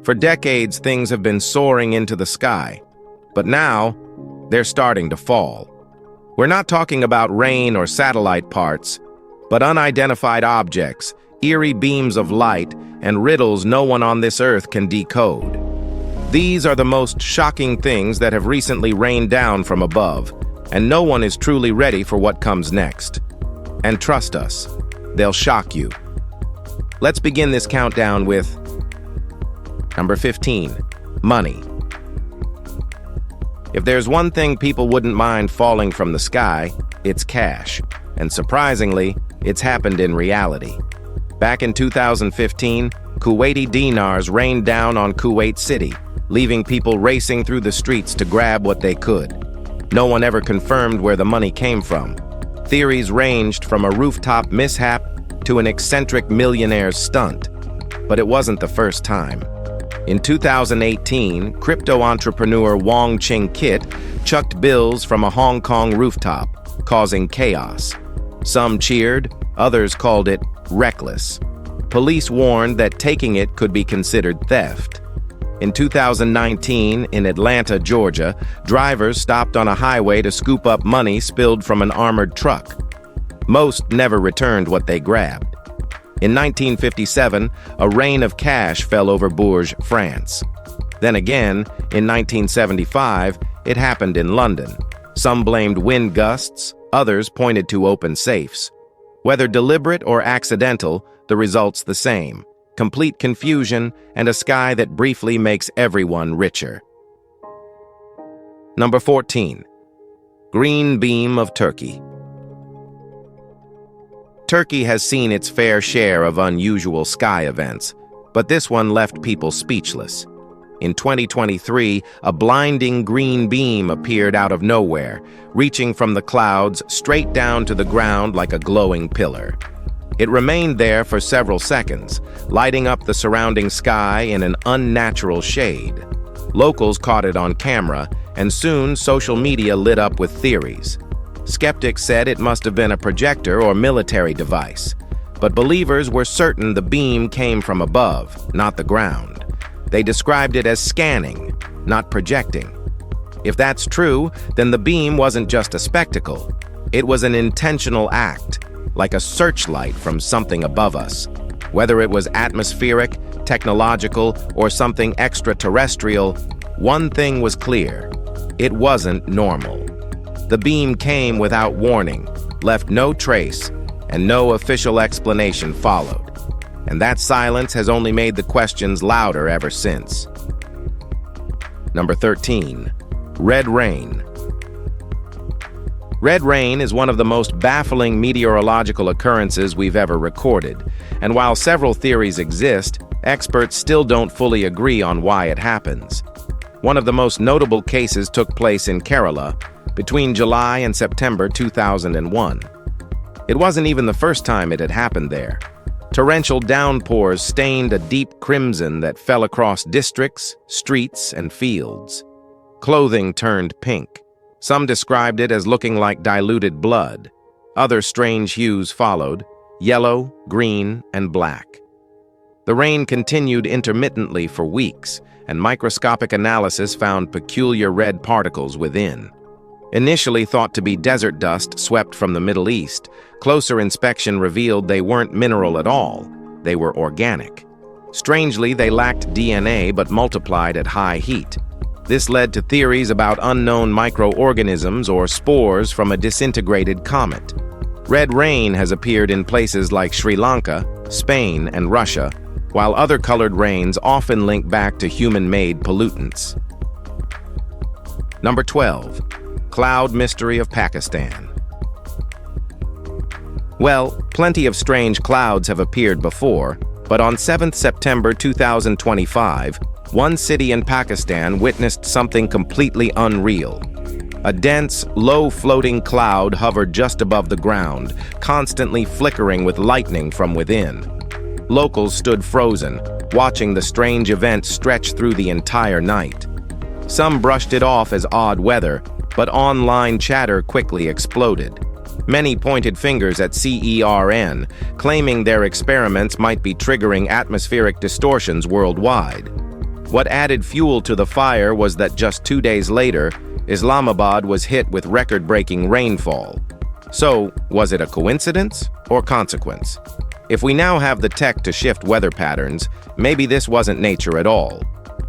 For decades, things have been soaring into the sky, but now they're starting to fall. We're not talking about rain or satellite parts, but unidentified objects, eerie beams of light, and riddles no one on this earth can decode. These are the most shocking things that have recently rained down from above, and no one is truly ready for what comes next. And trust us, they'll shock you. Let's begin this countdown with number 15, money. If there's one thing people wouldn't mind falling from the sky, it's cash. And surprisingly, it's happened in reality. Back in 2015, Kuwaiti dinars rained down on Kuwait City, leaving people racing through the streets to grab what they could. No one ever confirmed where the money came from. Theories ranged from a rooftop mishap to an eccentric millionaire's stunt. But it wasn't the first time. In 2018, crypto entrepreneur Wong Ching Kit chucked bills from a Hong Kong rooftop, causing chaos. Some cheered, others called it reckless. Police warned that taking it could be considered theft. In 2019, in Atlanta, Georgia, drivers stopped on a highway to scoop up money spilled from an armored truck. Most never returned what they grabbed. In 1957, a rain of cash fell over Bourges, France. Then again, in 1975, it happened in London. Some blamed wind gusts, others pointed to open safes. Whether deliberate or accidental, the result's the same. Complete confusion and a sky that briefly makes everyone richer. Number 14. Green beam of Turkey. Turkey has seen its fair share of unusual sky events, but this one left people speechless. In 2023, a blinding green beam appeared out of nowhere, reaching from the clouds straight down to the ground like a glowing pillar. It remained there for several seconds, lighting up the surrounding sky in an unnatural shade. Locals caught it on camera, and soon social media lit up with theories. Skeptics said it must have been a projector or military device, but believers were certain the beam came from above, not the ground. They described it as scanning, not projecting. If that's true, then the beam wasn't just a spectacle. It was an intentional act, like a searchlight from something above us. Whether it was atmospheric, technological, or something extraterrestrial, one thing was clear: it wasn't normal. The beam came without warning, left no trace, and no official explanation followed. And that silence has only made the questions louder ever since. Number 13. Red rain. Red rain is one of the most baffling meteorological occurrences we've ever recorded, and while several theories exist, experts still don't fully agree on why it happens. One of the most notable cases took place in Kerala between July and September 2001. It wasn't even the first time it had happened there. Torrential downpours stained a deep crimson that fell across districts, streets, and fields. Clothing turned pink. Some described it as looking like diluted blood. Other strange hues followed: yellow, green, and black. The rain continued intermittently for weeks, and microscopic analysis found peculiar red particles within. Initially thought to be desert dust swept from the Middle East, closer inspection revealed they weren't mineral at all. They were organic. Strangely, they lacked DNA but multiplied at high heat. This led to theories about unknown microorganisms or spores from a disintegrated comet. Red rain has appeared in places like Sri Lanka, Spain, and Russia, while other colored rains often link back to human-made pollutants. Number 12. Cloud mystery of Pakistan. Well, plenty of strange clouds have appeared before, but on 7th September 2025, one city in Pakistan witnessed something completely unreal. A dense, low-floating cloud hovered just above the ground, constantly flickering with lightning from within. Locals stood frozen, watching the strange event stretch through the entire night. Some brushed it off as odd weather, but online chatter quickly exploded. Many pointed fingers at CERN, claiming their experiments might be triggering atmospheric distortions worldwide. What added fuel to the fire was that just 2 days later, Islamabad was hit with record-breaking rainfall. So, was it a coincidence or consequence? If we now have the tech to shift weather patterns, maybe this wasn't nature at all.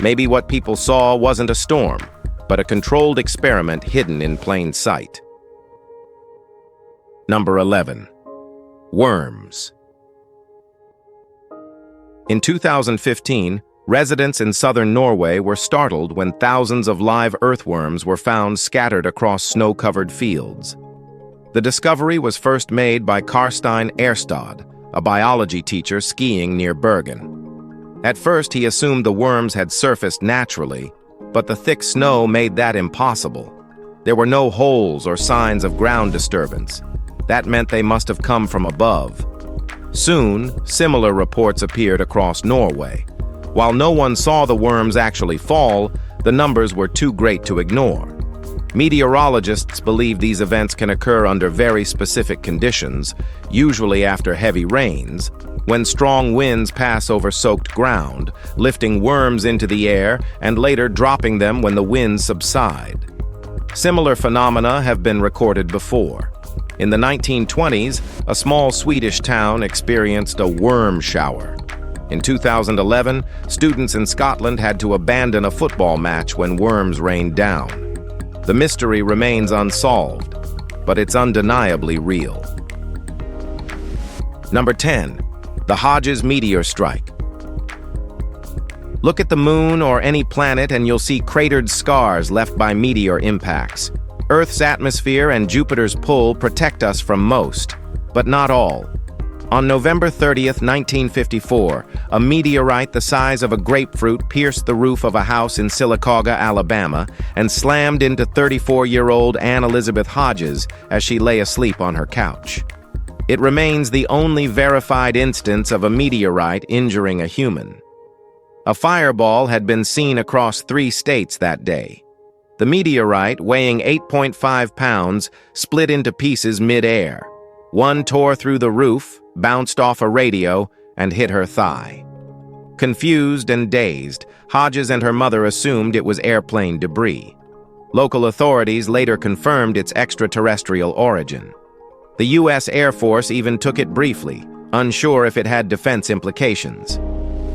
Maybe what people saw wasn't a storm, but a controlled experiment hidden in plain sight. Number 11. Worms. In 2015, residents in southern Norway were startled when thousands of live earthworms were found scattered across snow-covered fields. The discovery was first made by Karstein Erstad, a biology teacher skiing near Bergen. At first, he assumed the worms had surfaced naturally, but the thick snow made that impossible. There were no holes or signs of ground disturbance. That meant they must have come from above. Soon, similar reports appeared across Norway. While no one saw the worms actually fall, the numbers were too great to ignore. Meteorologists believe these events can occur under very specific conditions, usually after heavy rains, when strong winds pass over soaked ground, lifting worms into the air and later dropping them when the winds subside. Similar phenomena have been recorded before. In the 1920s, a small Swedish town experienced a worm shower. In 2011, students in Scotland had to abandon a football match when worms rained down. The mystery remains unsolved, but it's undeniably real. Number 10. The Hodges meteor strike. Look at the moon or any planet and you'll see cratered scars left by meteor impacts. Earth's atmosphere and Jupiter's pull protect us from most, but not all. On November 30th, 1954, a meteorite the size of a grapefruit pierced the roof of a house in Sylacauga, Alabama, and slammed into 34-year-old Anne Elizabeth Hodges as she lay asleep on her couch. It remains the only verified instance of a meteorite injuring a human. A fireball had been seen across 3 states that day. The meteorite, weighing 8.5 pounds, split into pieces mid-air. One tore through the roof, bounced off a radio, and hit her thigh. Confused and dazed, Hodges and her mother assumed it was airplane debris. Local authorities later confirmed its extraterrestrial origin. The U.S. Air Force even took it briefly, unsure if it had defense implications.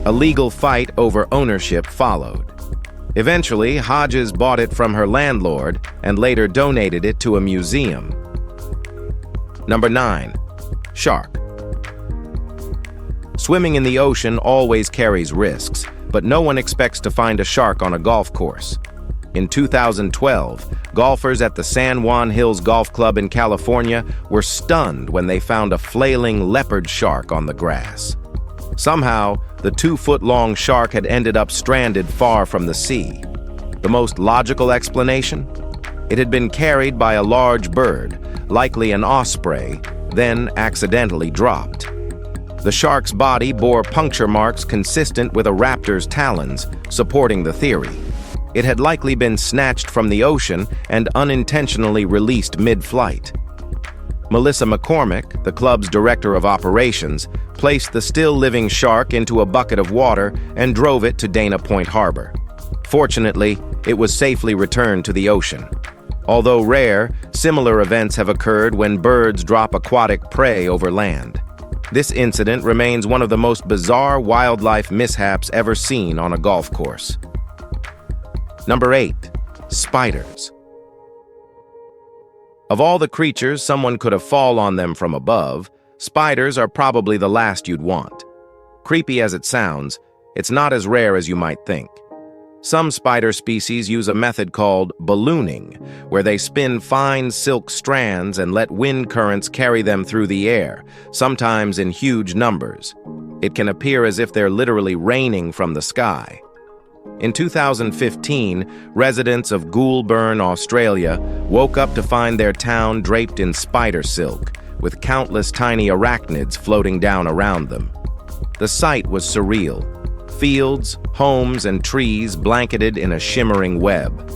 A legal fight over ownership followed. Eventually, Hodges bought it from her landlord and later donated it to a museum. Number 9. Shark. Swimming in the ocean always carries risks, but no one expects to find a shark on a golf course. In 2012, golfers at the San Juan Hills Golf Club in California were stunned when they found a flailing leopard shark on the grass. Somehow, the 2-foot-long shark had ended up stranded far from the sea. The most logical explanation? It had been carried by a large bird, likely an osprey, then accidentally dropped. The shark's body bore puncture marks consistent with a raptor's talons, supporting the theory. It had likely been snatched from the ocean and unintentionally released mid-flight. Melissa McCormick, the club's director of operations, placed the still-living shark into a bucket of water and drove it to Dana Point Harbor. Fortunately, it was safely returned to the ocean. Although rare, similar events have occurred when birds drop aquatic prey over land. This incident remains one of the most bizarre wildlife mishaps ever seen on a golf course. Number 8. Spiders. Of all the creatures someone could have fallen on them from above, spiders are probably the last you'd want. Creepy as it sounds, it's not as rare as you might think. Some spider species use a method called ballooning, where they spin fine silk strands and let wind currents carry them through the air, sometimes in huge numbers. It can appear as if they're literally raining from the sky. In 2015, residents of Goulburn, Australia, woke up to find their town draped in spider silk, with countless tiny arachnids floating down around them. The sight was surreal. Fields, homes, and trees blanketed in a shimmering web.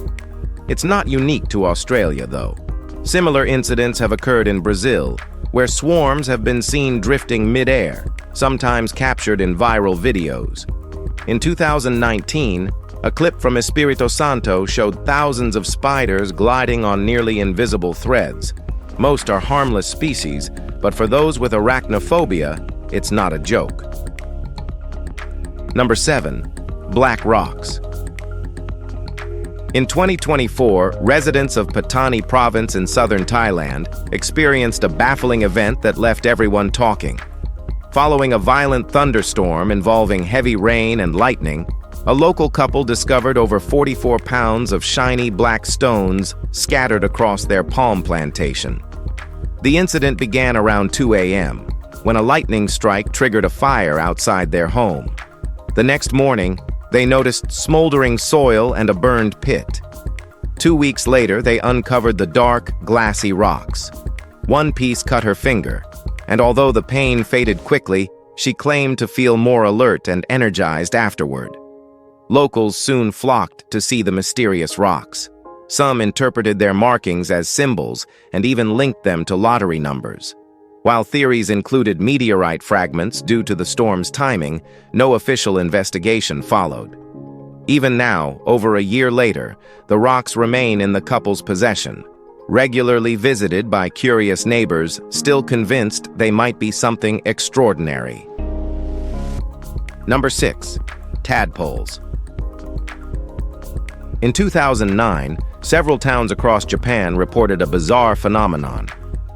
It's not unique to Australia, though. Similar incidents have occurred in Brazil, where swarms have been seen drifting mid-air, sometimes captured in viral videos. In 2019, a clip from Espirito Santo showed thousands of spiders gliding on nearly invisible threads. Most are harmless species, but for those with arachnophobia, it's not a joke. Number 7. Black rocks. In 2024, residents of Pattani province in southern Thailand experienced a baffling event that left everyone talking. Following a violent thunderstorm involving heavy rain and lightning, a local couple discovered over 44 pounds of shiny black stones scattered across their palm plantation. The incident began around 2 a.m., when a lightning strike triggered a fire outside their home. The next morning, they noticed smoldering soil and a burned pit. 2 weeks later, they uncovered the dark, glassy rocks. One piece cut her finger, and although the pain faded quickly, she claimed to feel more alert and energized afterward. Locals soon flocked to see the mysterious rocks. Some interpreted their markings as symbols and even linked them to lottery numbers. While theories included meteorite fragments due to the storm's timing, no official investigation followed. Even now, over a year later, the rocks remain in the couple's possession, regularly visited by curious neighbors still convinced they might be something extraordinary. Number 6. Tadpoles. In 2009, several towns across Japan reported a bizarre phenomenon: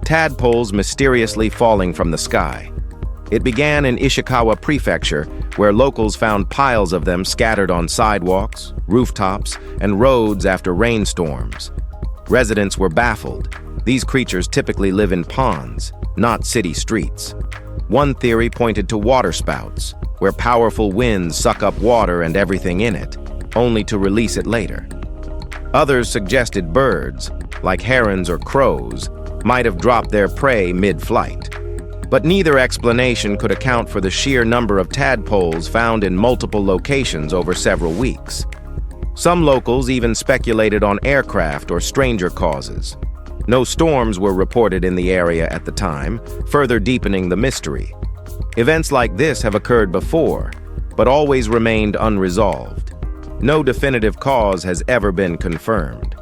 tadpoles mysteriously falling from the sky. It began in Ishikawa Prefecture, where locals found piles of them scattered on sidewalks, rooftops, and roads after rainstorms. Residents were baffled. These creatures typically live in ponds, not city streets. One theory pointed to waterspouts, where powerful winds suck up water and everything in it, only to release it later. Others suggested birds, like herons or crows, might have dropped their prey mid-flight. But neither explanation could account for the sheer number of tadpoles found in multiple locations over several weeks. Some locals even speculated on aircraft or stranger causes. No storms were reported in the area at the time, further deepening the mystery. Events like this have occurred before, but always remained unresolved. No definitive cause has ever been confirmed.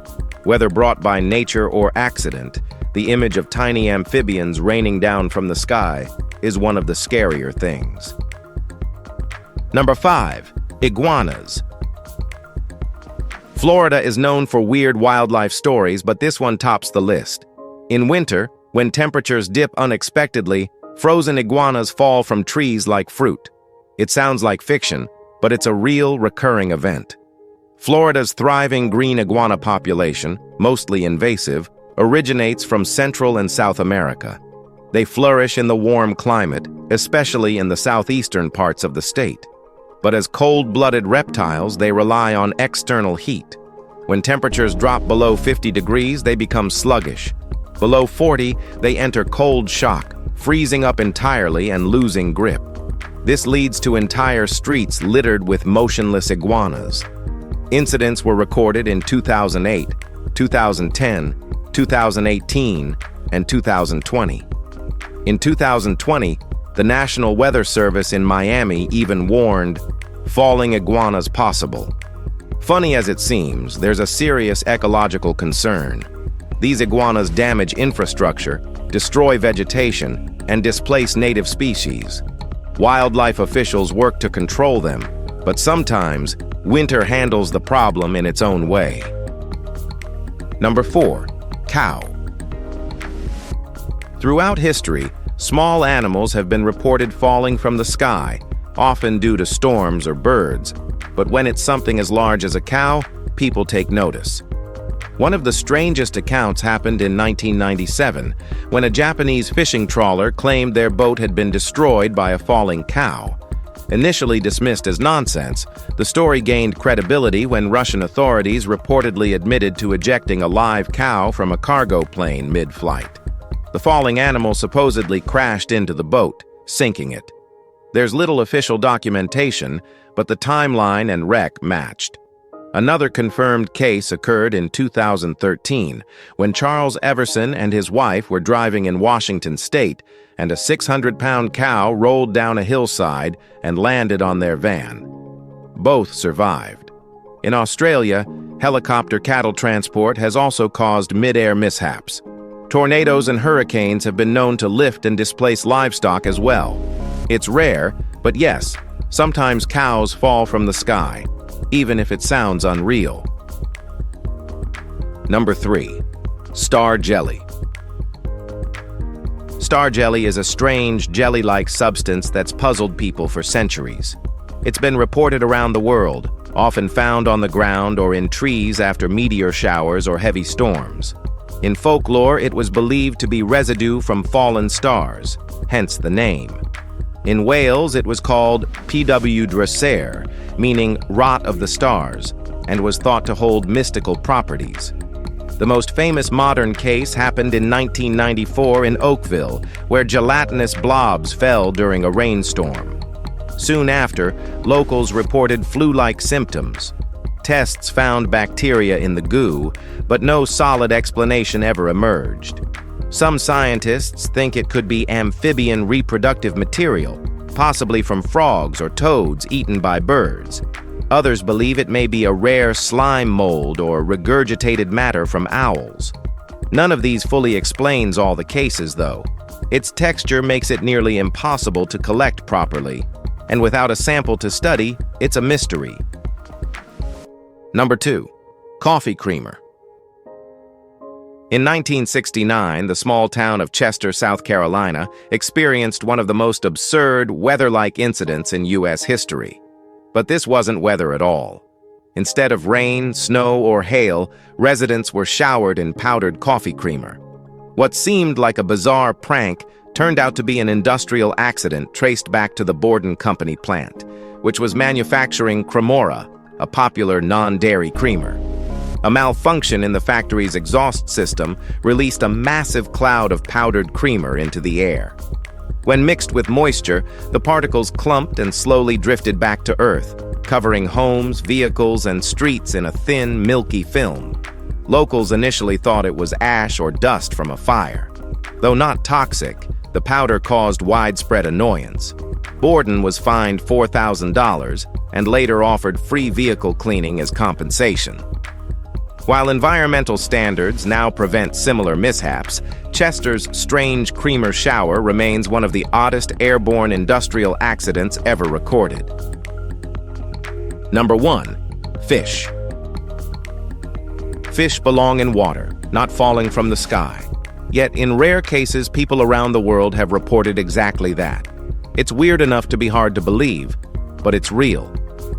Whether brought by nature or accident, the image of tiny amphibians raining down from the sky is one of the scarier things. Number 5. Iguanas. Florida is known for weird wildlife stories, but this one tops the list. In winter, when temperatures dip unexpectedly, frozen iguanas fall from trees like fruit. It sounds like fiction, but it's a real, recurring event. Florida's thriving green iguana population, mostly invasive, originates from Central and South America. They flourish in the warm climate, especially in the southeastern parts of the state. But as cold-blooded reptiles, they rely on external heat. When temperatures drop below 50 degrees, they become sluggish. Below 40, they enter cold shock, freezing up entirely and losing grip. This leads to entire streets littered with motionless iguanas. Incidents were recorded in 2008, 2010, 2018, and 2020. In 2020, the National Weather Service in Miami even warned, falling iguanas possible. Funny as it seems, there's a serious ecological concern. These iguanas damage infrastructure, destroy vegetation, and displace native species. Wildlife officials work to control them, but sometimes winter handles the problem in its own way. Number 4. Cow. Throughout history, small animals have been reported falling from the sky, often due to storms or birds. But when it's something as large as a cow, people take notice. One of the strangest accounts happened in 1997, when a Japanese fishing trawler claimed their boat had been destroyed by a falling cow. Initially dismissed as nonsense, the story gained credibility when Russian authorities reportedly admitted to ejecting a live cow from a cargo plane mid-flight. The falling animal supposedly crashed into the boat, sinking it. There's little official documentation, but the timeline and wreck matched. Another confirmed case occurred in 2013, when Charles Everson and his wife were driving in Washington state, and a 600-pound cow rolled down a hillside and landed on their van. Both survived. In Australia, helicopter cattle transport has also caused mid-air mishaps. Tornadoes and hurricanes have been known to lift and displace livestock as well. It's rare, but yes, sometimes cows fall from the sky, even if it sounds unreal. Number 3. Star jelly. Star jelly is a strange, jelly-like substance that's puzzled people for centuries. It's been reported around the world, often found on the ground or in trees after meteor showers or heavy storms. In folklore, it was believed to be residue from fallen stars, hence the name. In Wales, it was called pw dresser, meaning rot of the stars, and was thought to hold mystical properties. The most famous modern case happened in 1994 in Oakville, where gelatinous blobs fell during a rainstorm. Soon after, locals reported flu-like symptoms. Tests found bacteria in the goo, but no solid explanation ever emerged. Some scientists think it could be amphibian reproductive material, possibly from frogs or toads eaten by birds. Others believe it may be a rare slime mold or regurgitated matter from owls. None of these fully explains all the cases, though. Its texture makes it nearly impossible to collect properly, and without a sample to study, it's a mystery. Number 2. Coffee creamer. In 1969, the small town of Chester, South Carolina, experienced one of the most absurd, weather-like incidents in U.S. history. But this wasn't weather at all. Instead of rain, snow, or hail, residents were showered in powdered coffee creamer. What seemed like a bizarre prank turned out to be an industrial accident traced back to the Borden Company plant, which was manufacturing Cremora, a popular non-dairy creamer. A malfunction in the factory's exhaust system released a massive cloud of powdered creamer into the air. When mixed with moisture, the particles clumped and slowly drifted back to Earth, covering homes, vehicles, and streets in a thin, milky film. Locals initially thought it was ash or dust from a fire. Though not toxic, the powder caused widespread annoyance. Borden was fined $4,000 and later offered free vehicle cleaning as compensation. While environmental standards now prevent similar mishaps, Chester's strange creamer shower remains one of the oddest airborne industrial accidents ever recorded. Number 1. Fish. Fish belong in water, not falling from the sky. Yet, in rare cases, people around the world have reported exactly that. It's weird enough to be hard to believe, but it's real.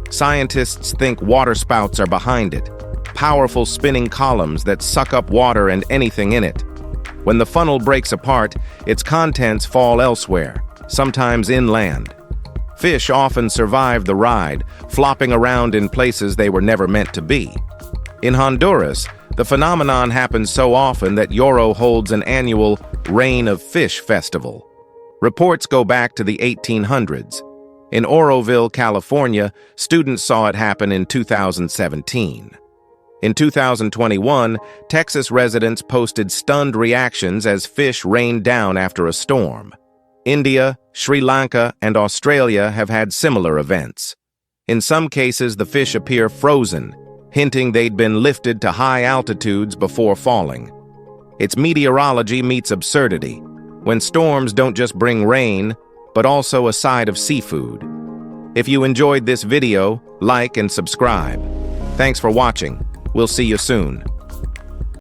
Scientists think water spouts are behind it, powerful spinning columns that suck up water and anything in it. When the funnel breaks apart, its contents fall elsewhere, sometimes inland. Fish often survive the ride, flopping around in places they were never meant to be. In Honduras, the phenomenon happens so often that Yoro holds an annual Rain of Fish festival. Reports go back to the 1800s. In Oroville, California, students saw it happen in 2017. In 2021, Texas residents posted stunned reactions as fish rained down after a storm. India, Sri Lanka, and Australia have had similar events. In some cases, the fish appear frozen, hinting they'd been lifted to high altitudes before falling. It's meteorology meets absurdity, when storms don't just bring rain, but also a side of seafood. If you enjoyed this video, like and subscribe. Thanks for watching. We'll see you soon.